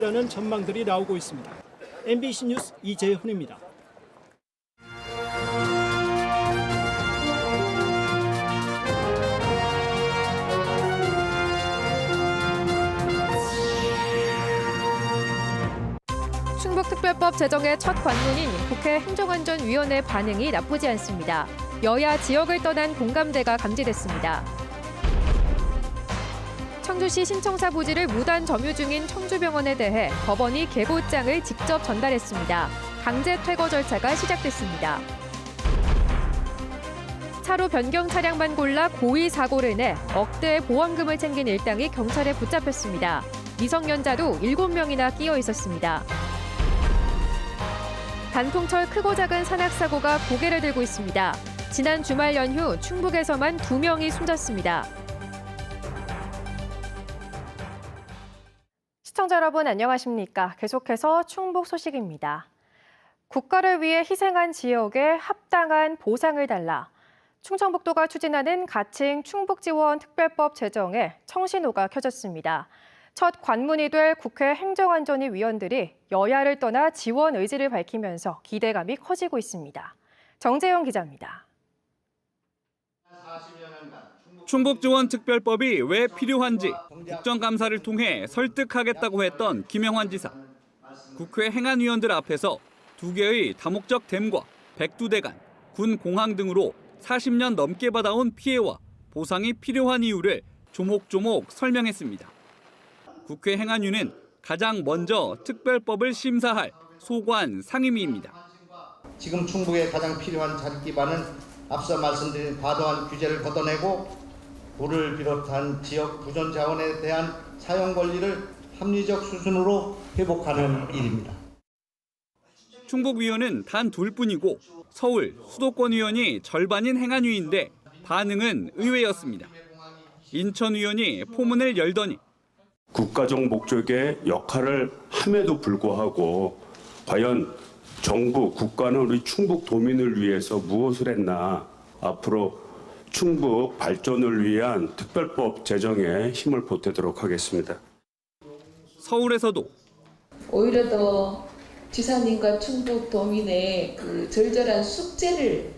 라는 전망들이 나오고 있습니다. MBC 뉴스 이재훈입니다. 충북특별법 제정의 첫 관문인 국회 행정안전위원회 반응이 나쁘지 않습니다. 여야 지역을 떠난 공감대가 감지됐습니다. 청주시 신청사 부지를 무단 점유 중인 청주병원에 대해 법원이 계보장을 직접 전달했습니다. 강제 퇴거 절차가 시작됐습니다. 차로 변경 차량만 골라 고의 사고를 내 억대의 보험금을 챙긴 일당이 경찰에 붙잡혔습니다. 미성년자도 7명이나 끼어 있었습니다. 단풍철 크고 작은 산악사고가 고개를 들고 있습니다. 지난 주말 연휴 충북에서만 2명이 숨졌습니다. 시청자 여러분 안녕하십니까? 계속해서 충북 소식입니다. 국가를 위해 희생한 지역에 합당한 보상을 달라 충청북도가 추진하는 가칭 충북지원특별법 제정에 청신호가 켜졌습니다. 첫 관문이 될 국회 행정안전위 위원들이 여야를 떠나 지원 의지를 밝히면서 기대감이 커지고 있습니다. 정재영 기자입니다. 충북지원특별법이 왜 필요한지 국정감사를 통해 설득하겠다고 했던 김영환 지사. 국회 행안위원들 앞에서 2개의 다목적 댐과 백두대간, 군 공항 등으로 40년 넘게 받아온 피해와 보상이 필요한 이유를 조목조목 설명했습니다. 국회 행안위는 가장 먼저 특별법을 심사할 소관 상임위입니다. 지금 충북에 가장 필요한 자립 기반은 앞서 말씀드린 과도한 규제를 걷어내고 물을 비롯한 지역 부존 자원에 대한 사용 권리를 합리적 수준으로 회복하는 일입니다. 충북위원은 단 2뿐이고 서울 수도권위원이 절반인 행안위인데 반응은 의외였습니다. 인천위원이 포문을 열더니 국가적 목적의 역할을 함에도 불구하고 과연 정부, 국가는 우리 충북 도민을 위해서 무엇을 했나, 앞으로 충북 발전을 위한 특별법 제정에 힘을 보태도록 하겠습니다. 서울에서도 오히려 더 지사님과 충북 도민의 그 절절한 숙제를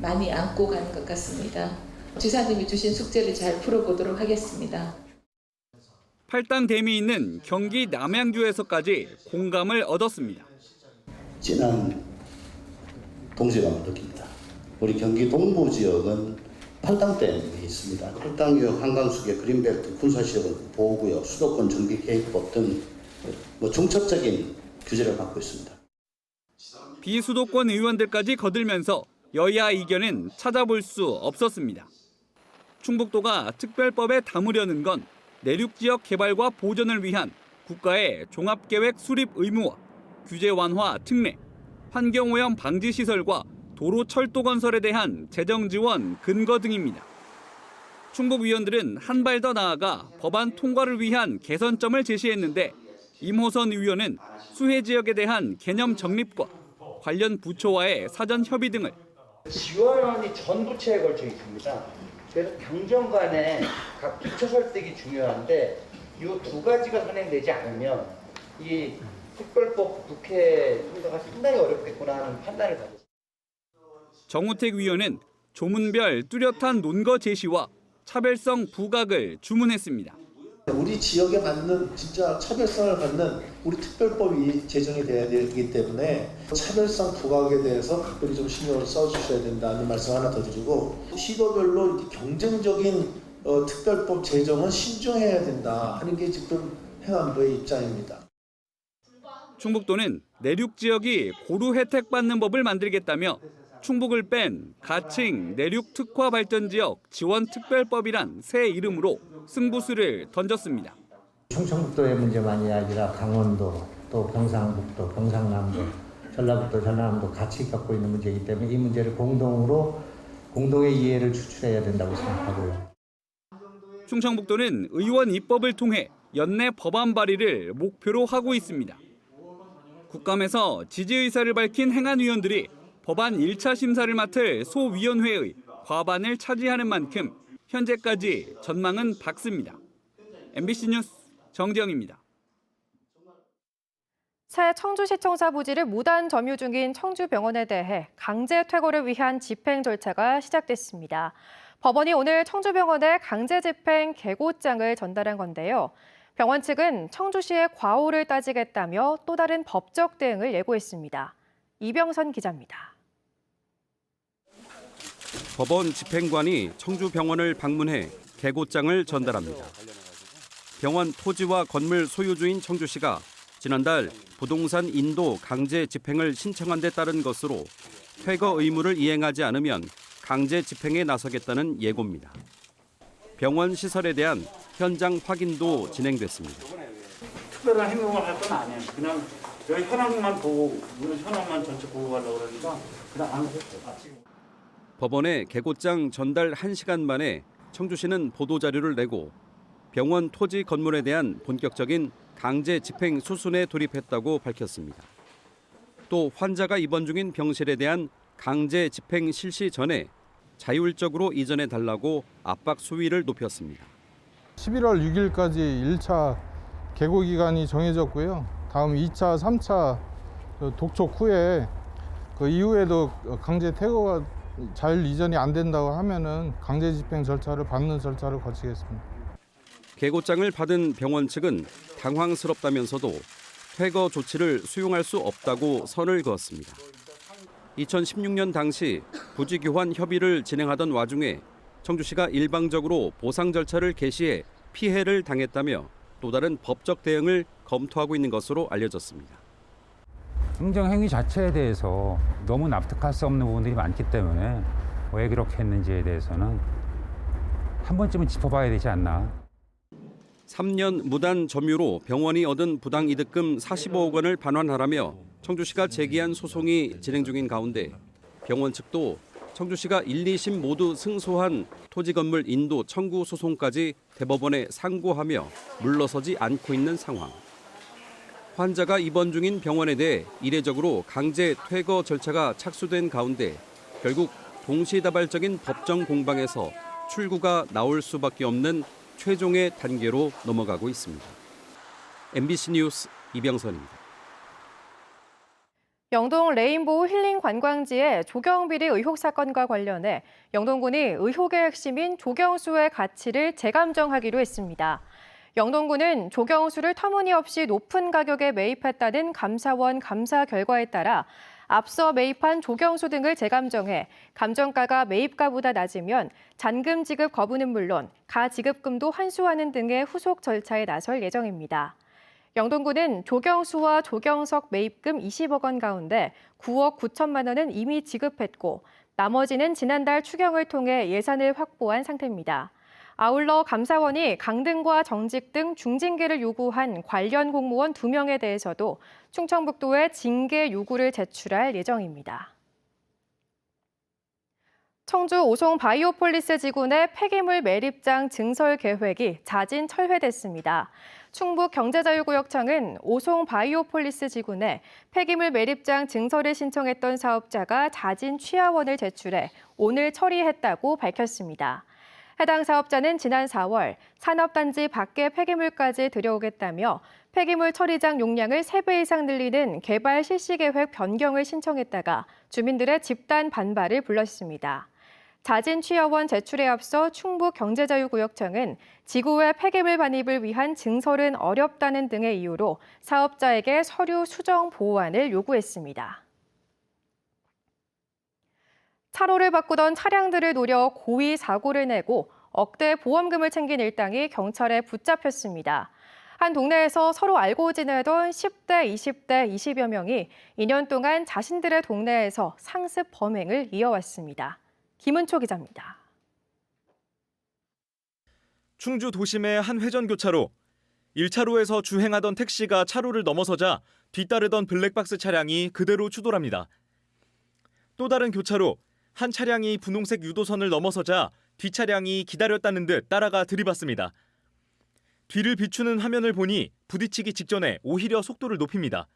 많이 안고 가는 것 같습니다. 지사님이 주신 숙제를 잘 풀어보도록 하겠습니다. 팔당댐이 있는 경기 남양주에서까지 공감을 얻었습니다. 진한 동질감을 느낍니다. 우리 경기 동부 지역은 팔당댐이 있습니다. 팔당역 한강수계 그린벨트 군사시설 보호구역 수도권 정비계획법 등 중첩적인 규제를 받고 있습니다. 비수도권 의원들까지 거들면서 여야 의견은 찾아볼 수 없었습니다. 충북도가 특별법에 담으려는 건 내륙 지역 개발과 보전을 위한 국가의 종합계획 수립 의무와 규제 완화 특례, 환경오염 방지 시설과 도로 철도 건설에 대한 재정 지원 근거 등입니다. 충북 위원들은 한 발 더 나아가 법안 통과를 위한 개선점을 제시했는데 임호선 의원은 수해 지역에 대한 개념 정립과 관련 부처와의 사전 협의 등을 지원이 전 부처에 걸쳐 있습니다. 그래서 경정 간에 각 부처 설득이 중요한데 이 2가지가 선행되지 않으면 이 특별법 국회 통과가 상당히 어렵겠구나 하는 판단을 가졌습니다. 정우택 위원은 조문별 뚜렷한 논거 제시와 차별성 부각을 주문했습니다. 우리 지역에 맞는 진짜 차별성을 갖는 우리 특별법이 제정이 돼야 되기 때문에 차별성 부각에 대해서 각별히 좀 신경을 써주셔야 된다는 말씀 하나 더 드리고 시도별로 이렇게 경쟁적인 특별법 제정은 신중해야 된다 하는 게 지금 행안부의 입장입니다. 충북도는 내륙 지역이 고루 혜택받는 법을 만들겠다며 충북을 뺀 가칭 내륙 특화 발전 지역 지원 특별법이란 새 이름으로 승부수를 던졌습니다. 충청북도의 문제만이 아니라 강원도, 또 경상북도, 경상남도, 전라북도, 전라남도 같이 겪고 있는 문제이기 때문에 이 문제를 공동의 이해를 추출해야 된다고 생각하고요. 충청북도는 의원 입법을 통해 연내 법안 발의를 목표로 하고 있습니다. 국감에서 지지 의사를 밝힌 행안위원들이 법안 1차 심사를 맡을 소위원회의 과반을 차지하는 만큼 현재까지 전망은 밝습니다. MBC 뉴스 정재영입니다. 새 청주시청사 부지를 무단 점유 중인 청주병원에 대해 강제 퇴거를 위한 집행 절차가 시작됐습니다. 법원이 오늘 청주병원에 강제 집행 계고장을 전달한 건데요. 병원 측은 청주시의 과오를 따지겠다며 또 다른 법적 대응을 예고했습니다. 이병선 기자입니다. 법원 집행관이 청주병원을 방문해 계고장을 전달합니다. 병원 토지와 건물 소유주인 청주시가 지난달 부동산 인도 강제 집행을 신청한 데 따른 것으로 퇴거 의무를 이행하지 않으면 강제 집행에 나서겠다는 예고입니다. 병원 시설에 대한 현장 확인도 진행됐습니다. 특별한 행동을 할 건 아니에요. 그냥 여기 현황만 보고, 우리 현황만 전체 보고 가려고 그러니까 그냥 안 했어요. 법원에 계고장 전달 1시간 만에 청주시는 보도자료를 내고 병원 토지 건물에 대한 본격적인 강제 집행 수순에 돌입했다고 밝혔습니다. 또 환자가 입원 중인 병실에 대한 강제 집행 실시 전에 자율적으로 이전해 달라고 압박 수위를 높였습니다. 11월 6일까지 1차 계고 기간이 정해졌고요. 다음 2차, 3차 독촉 후에 그 이후에도 강제 퇴거가 자율 이전이 안 된다고 하면은 강제 집행 절차를 밟는 절차를 거치겠습니다. 계고장을 받은 병원 측은 당황스럽다면서도 퇴거 조치를 수용할 수 없다고 선을 그었습니다. 2016년 당시 부지 교환 협의를 진행하던 와중에 청주시가 일방적으로 보상 절차를 개시해 피해를 당했다며 또 다른 법적 대응을 검토하고 있는 것으로 알려졌습니다. 행정행위 자체에 대해서 너무 납득할 수 없는 부분들이 많기 때문에 왜 그렇게 했는지에 대해서는 한 번쯤은 짚어봐야 되지 않나. 3년 무단 점유로 병원이 얻은 부당이득금 45억 원을 반환하라며 청주시가 제기한 소송이 진행 중인 가운데 병원 측도 청주시가 1, 2심 모두 승소한 토지 건물 인도 청구 소송까지 대법원에 상고하며 물러서지 않고 있는 상황. 환자가 입원 중인 병원에 대해 이례적으로 강제 퇴거 절차가 착수된 가운데 결국 동시다발적인 법정 공방에서 출구가 나올 수밖에 없는 최종의 단계로 넘어가고 있습니다. MBC 뉴스 이병선입니다. 영동 레인보우 힐링 관광지의 조경비리 의혹 사건과 관련해 영동군이 의혹의 핵심인 조경수의 가치를 재감정하기로 했습니다. 영동군은 조경수를 터무니없이 높은 가격에 매입했다는 감사원 감사 결과에 따라 앞서 매입한 조경수 등을 재감정해 감정가가 매입가보다 낮으면 잔금 지급 거부는 물론 가지급금도 환수하는 등의 후속 절차에 나설 예정입니다. 영동군은 조경수와 조경석 매입금 20억 원 가운데 9억 9천만 원은 이미 지급했고 나머지는 지난달 추경을 통해 예산을 확보한 상태입니다. 아울러 감사원이 강등과 정직 등 중징계를 요구한 관련 공무원 2명에 대해서도 충청북도에 징계 요구를 제출할 예정입니다. 청주 오송 바이오폴리스 지구 내 폐기물 매립장 증설 계획이 자진 철회됐습니다. 충북경제자유구역청은 오송 바이오폴리스 지구 내 폐기물 매립장 증설을 신청했던 사업자가 자진 취하원을 제출해 오늘 처리했다고 밝혔습니다. 해당 사업자는 지난 4월 산업단지 밖에 폐기물까지 들여오겠다며 폐기물 처리장 용량을 3배 이상 늘리는 개발 실시 계획 변경을 신청했다가 주민들의 집단 반발을 불렀습니다. 자진 취하원 제출에 앞서 충북경제자유구역청은 지구외 폐기물 반입을 위한 증설은 어렵다는 등의 이유로 사업자에게 서류 수정 보완을 요구했습니다. 차로를 바꾸던 차량들을 노려 고의 사고를 내고 억대 보험금을 챙긴 일당이 경찰에 붙잡혔습니다. 한 동네에서 서로 알고 지내던 10대, 20대, 20여 명이 2년 동안 자신들의 동네에서 상습 범행을 이어왔습니다. 김은초 기자입니다. 충주 도심의 한 회전교차로. 1차로에서 주행하던 택시가 차로를 넘어서자 뒤따르던 블랙박스 차량이 그대로 추돌합니다. 또 다른 교차로. 한 차량이 분홍색 유도선을 넘어서자 뒷차량이 기다렸다는 듯 따라가 들이받습니다. 뒤를 비추는 화면을 보니 부딪히기 직전에 오히려 속도를 높입니다.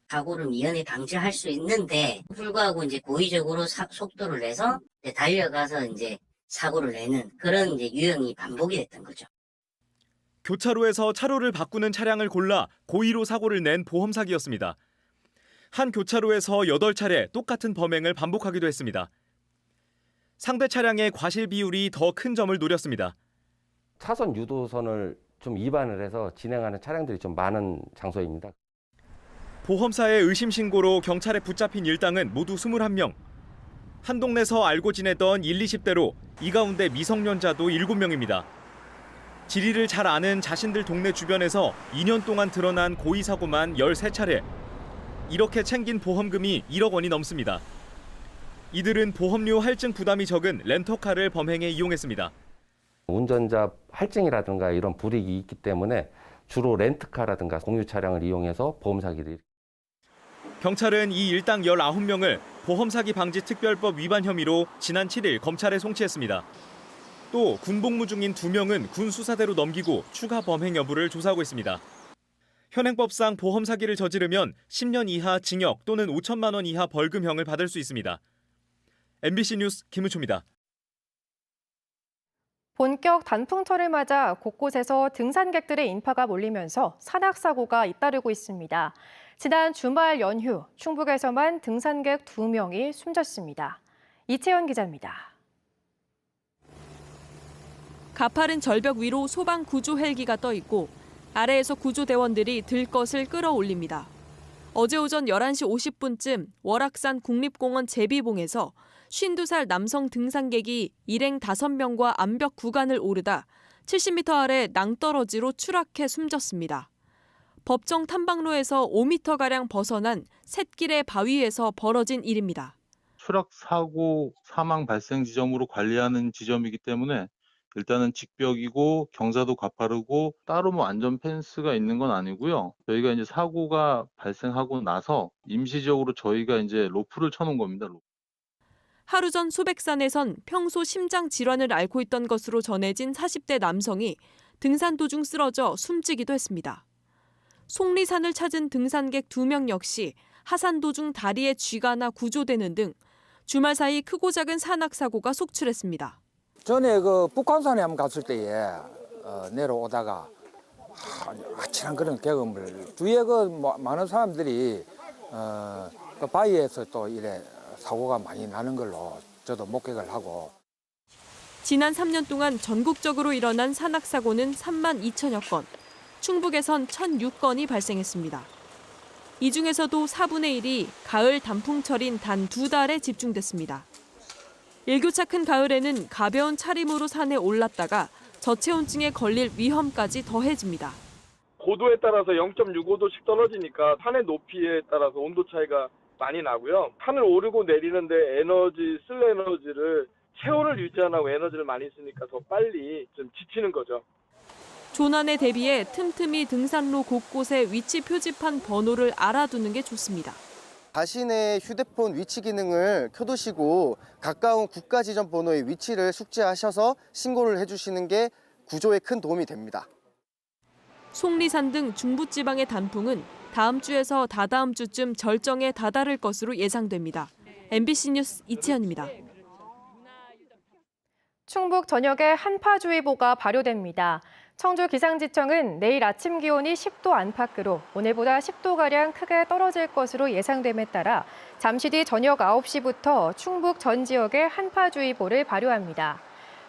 사고를 미연에 방지할 수 있는데 불구하고 이제 고의적으로 속도를 내서 달려가서 이제 사고를 내는 그런 이제 유형이 반복이 됐던 거죠. 교차로에서 차로를 바꾸는 차량을 골라 고의로 사고를 낸 보험 사기였습니다. 한 교차로에서 8차례 똑같은 범행을 반복하기도 했습니다. 상대 차량의 과실 비율이 더 큰 점을 노렸습니다. 차선 유도선을 좀 위반을 해서 진행하는 차량들이 좀 많은 장소입니다. 보험사의 의심 신고로 경찰에 붙잡힌 일당은 모두 21명. 한 동네에서 알고 지내던 20대로 이 가운데 미성년자도 7명입니다. 지리를 잘 아는 자신들 동네 주변에서 2년 동안 드러난 고의 사고만 13차례. 이렇게 챙긴 보험금이 1억 원이 넘습니다. 이들은 보험료 할증 부담이 적은 렌터카를 범행에 이용했습니다. 운전자 할증이라든가 이런 불이익이 있기 때문에 주로 렌트카라든가 공유 차량을 이용해서 보험 사기를. 경찰은 이 일당 19명을 보험사기 방지 특별법 위반 혐의로 지난 7일 검찰에 송치했습니다. 또 군복무 중인 2명은 군 수사대로 넘기고 추가 범행 여부를 조사하고 있습니다. 현행법상 보험 사기를 저지르면 10년 이하 징역 또는 5천만 원 이하 벌금형을 받을 수 있습니다. MBC 뉴스 김은초입니다. 본격 단풍철을 맞아 곳곳에서 등산객들의 인파가 몰리면서 산악사고가 잇따르고 있습니다. 지난 주말 연휴 충북에서만 등산객 2명이 숨졌습니다. 이채연 기자입니다. 가파른 절벽 위로 소방 구조 헬기가 떠 있고 아래에서 구조대원들이 들것을 끌어올립니다. 어제 오전 11시 50분쯤 월악산 국립공원 제비봉에서 52살 남성 등산객이 일행 5명과 암벽 구간을 오르다 70m 아래 낭떠러지로 추락해 숨졌습니다. 법정 탐방로에서 5m가량 벗어난 샛길의 바위에서 벌어진 일입니다. 추락 사고 사망 발생 지점으로 관리하는 지점이기 때문에 일단은 직벽이고 경사도 가파르고 따로 뭐 안전 펜스가 있는 건 아니고요. 저희가 이제 사고가 발생하고 나서 임시적으로 저희가 이제 로프를 쳐놓은 겁니다. 하루 전 소백산에선 평소 심장 질환을 앓고 있던 것으로 전해진 40대 남성이 등산 도중 쓰러져 숨지기도 했습니다. 속리산을 찾은 등산객 2명 역시 하산 도중 다리에 쥐가 나 구조되는 등 주말 사이 크고 작은 산악사고가 속출했습니다. 전에 북한산에 한번 갔을 때에 내려오다가 아찔한 그런 경험을 주위에 많은 사람들이 그 바위에서 또 이래 사고가 많이 나는 걸로 저도 목격을 하고. 지난 3년 동안 전국적으로 일어난 산악사고는 3만 2천여 건, 충북에선 1,006건이 발생했습니다. 이 중에서도 4분의 1이 가을 단풍철인 단 2달에 집중됐습니다. 일교차 큰 가을에는 가벼운 차림으로 산에 올랐다가 저체온증에 걸릴 위험까지 더해집니다. 고도에 따라서 0.65도씩 떨어지니까 산의 높이에 따라서 온도 차이가 많이 나고요. 산을 오르고 내리는데 쓸 에너지를 체온을 유지 안 하고 에너지를 많이 쓰니까 더 빨리 좀 지치는 거죠. 조난에 대비해 틈틈이 등산로 곳곳에 위치 표지판 번호를 알아두는 게 좋습니다. 자신의 휴대폰 위치 기능을 켜두시고 가까운 국가지점 번호의 위치를 숙지하셔서 신고를 해주시는 게 구조에 큰 도움이 됩니다. 속리산 등 중부지방의 단풍은 다음 주에서 다다음 주쯤 절정에 다다를 것으로 예상됩니다. MBC 뉴스 이채연입니다. 충북 전역에 한파주의보가 발효됩니다. 청주기상지청은 내일 아침 기온이 10도 안팎으로 오늘보다 10도가량 크게 떨어질 것으로 예상됨에 따라 잠시 뒤 저녁 9시부터 충북 전 지역에 한파주의보를 발효합니다.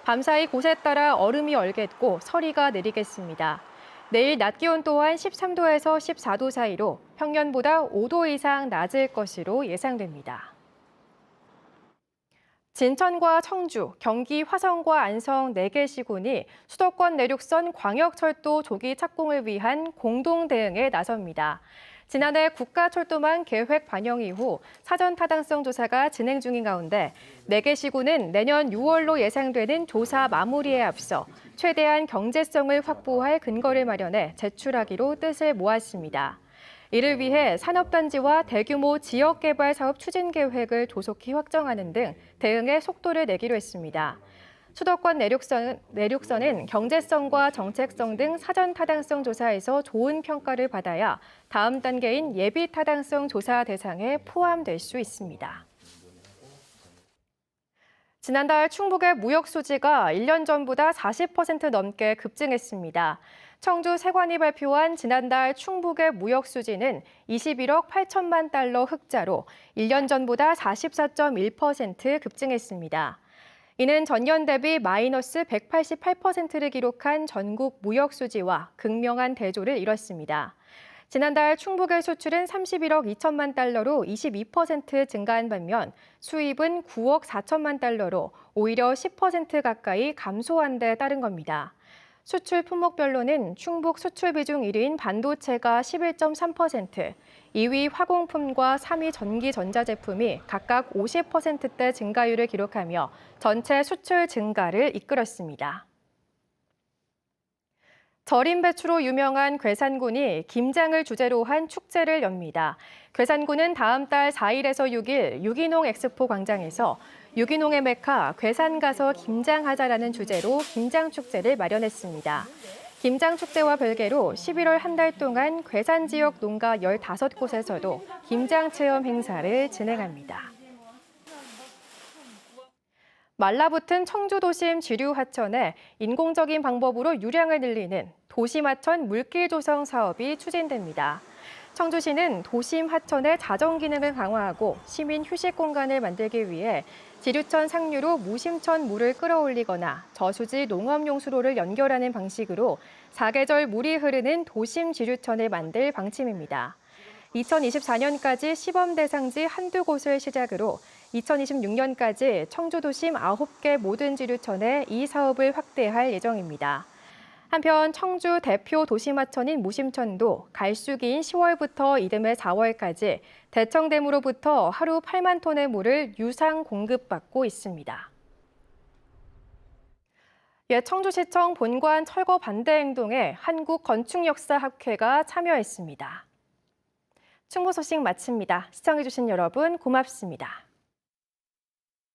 밤사이 곳에 따라 얼음이 얼겠고 서리가 내리겠습니다. 내일 낮 기온 또한 13도에서 14도 사이로 평년보다 5도 이상 낮을 것으로 예상됩니다. 진천과 청주, 경기 화성과 안성 4개 시군이 수도권 내륙선 광역철도 조기 착공을 위한 공동 대응에 나섭니다. 지난해 국가철도망 계획 반영 이후 사전 타당성 조사가 진행 중인 가운데 4개 시군은 내년 6월로 예상되는 조사 마무리에 앞서 최대한 경제성을 확보할 근거를 마련해 제출하기로 뜻을 모았습니다. 이를 위해 산업단지와 대규모 지역개발 사업 추진 계획을 조속히 확정하는 등 대응에 속도를 내기로 했습니다. 수도권 내륙선은 경제성과 정책성 등 사전 타당성 조사에서 좋은 평가를 받아야 다음 단계인 예비 타당성 조사 대상에 포함될 수 있습니다. 지난달 충북의 무역 수지가 1년 전보다 40% 넘게 급증했습니다. 청주 세관이 발표한 지난달 충북의 무역 수지는 21억 8천만 달러 흑자로 1년 전보다 44.1% 급증했습니다. 이는 전년 대비 마이너스 188%를 기록한 전국 무역 수지와 극명한 대조를 이뤘습니다. 지난달 충북의 수출은 31억 2천만 달러로 22% 증가한 반면 수입은 9억 4천만 달러로 오히려 10% 가까이 감소한 데 따른 겁니다. 수출 품목별로는 충북 수출 비중 1위인 반도체가 11.3%, 2위 화공품과 3위 전기 전자제품이 각각 50%대 증가율을 기록하며 전체 수출 증가를 이끌었습니다. 절임 배추로 유명한 괴산군이 김장을 주제로 한 축제를 엽니다. 괴산군은 다음 달 4일에서 6일 유기농 엑스포 광장에서 유기농의 메카 괴산 가서 김장하자라는 주제로 김장축제를 마련했습니다. 김장축제와 별개로 11월 한 달 동안 괴산 지역 농가 15곳에서도 김장체험 행사를 진행합니다. 말라붙은 청주도심 지류하천에 인공적인 방법으로 유량을 늘리는 도심하천 물길 조성 사업이 추진됩니다. 청주시는 도심 하천의 자정 기능을 강화하고 시민 휴식 공간을 만들기 위해 지류천 상류로 무심천 물을 끌어올리거나 저수지 농업용 수로를 연결하는 방식으로 사계절 물이 흐르는 도심 지류천을 만들 방침입니다. 2024년까지 시범 대상지 한두 곳을 시작으로 2026년까지 청주도심 9개 모든 지류천에 이 사업을 확대할 예정입니다. 한편 청주 대표 도심하천인 무심천도 갈수기인 10월부터 이듬해 4월까지 대청댐으로부터 하루 8만 톤의 물을 유상 공급받고 있습니다. 청주시청 본관 철거 반대 행동에 한국건축역사학회가 참여했습니다. 충북 소식 마칩니다. 시청해주신 여러분 고맙습니다.